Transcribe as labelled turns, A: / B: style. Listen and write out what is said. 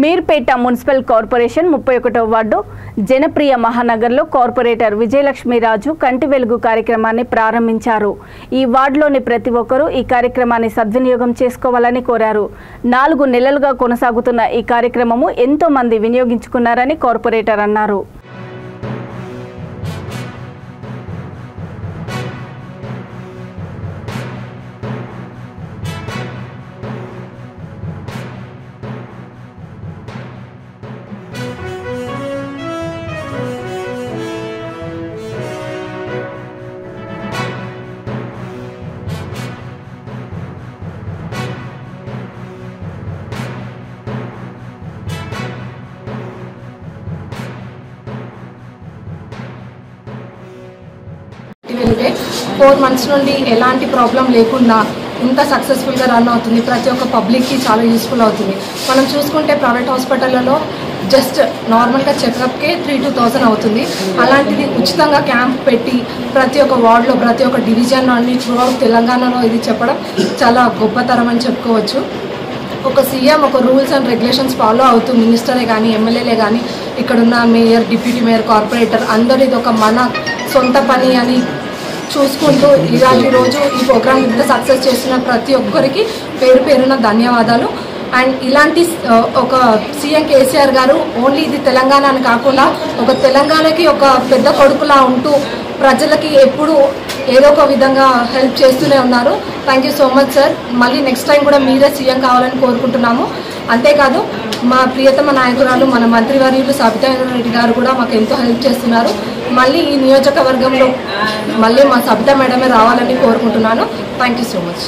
A: Meerpet municipal corporation 31వ ward Janapriya మహానగర్లో corporator Vijayalakshmiraju Kanti Velugu కార్యక్రమాన్ని ప్రారంభించారు. ఈ వార్డులోని ప్రతి ఒక్కరూ ఈ కార్యక్రమాన్ని సద్వినియోగం చేసుకోవాలని కోరారు. 4 నెలలుగా కొనసాగుతున్న ఈ కార్యక్రమము ఎంతో మంది వినియోగించుకున్నారని కార్పొరేటర్ అన్నారు.
B: వెళ్తే 4 మంత్స్ నుండి ఎలాంటి ప్రాబ్లం లేకుండా ఇంత సక్సెస్ఫుల్గా రన్ అవుతుంది. ప్రతి ఒక్క పబ్లిక్కి చాలా యూస్ఫుల్ అవుతుంది. మనం చూసుకుంటే ప్రైవేట్ హాస్పిటల్లో జస్ట్ నార్మల్గా చెకప్కే 3-2,000 అవుతుంది. అలాంటిది ఉచితంగా క్యాంప్ పెట్టి ప్రతి ఒక్క వార్డులో ప్రతి ఒక్క డివిజన్ అన్ని త్రూఅవుట్ తెలంగాణలో ఇది చెప్పడం చాలా గొప్పతరం అని చెప్పుకోవచ్చు. ఒక సీఎం ఒక రూల్స్ అండ్ రెగ్యులేషన్స్ ఫాలో అవుతూ మినిస్టరే కానీ ఎమ్మెల్యేలే కానీ ఇక్కడున్న మేయర్, డిప్యూటీ మేయర్, కార్పొరేటర్ అందరూ ఇది ఒక మన సొంత పని అని చూసుకుంటూ ఇలాంటి రోజు ఈ ప్రోగ్రామ్ ఇంత సక్సెస్ చేసిన ప్రతి ఒక్కరికి పేరు పేరున ధన్యవాదాలు. అండ్ ఇలాంటి ఒక సీఎం కేసీఆర్ గారు ఓన్లీ ఇది తెలంగాణ అని కాకుండా ఒక తెలంగాణకి ఒక పెద్ద కొడుకులా ఉంటూ ప్రజలకి ఎప్పుడు ఏదో ఒక విధంగా హెల్ప్ చేస్తూనే ఉన్నారు. Thank you so much sir. మళ్ళీ నెక్స్ట్ టైం కూడా మీరే సీఎం కావాలని కోరుకుంటున్నాము. అంతేకాదు మా ప్రియతమ నాయకురాలు మన మంత్రివర్యులు సబితా రెడ్డి గారు కూడా మాకు ఎంతో హెల్ప్ చేస్తున్నారు. మళ్ళీ ఈ నియోజకవర్గంలో మళ్ళీ మా సబితా మేడమే రావాలని కోరుకుంటున్నాను. Thank you so much.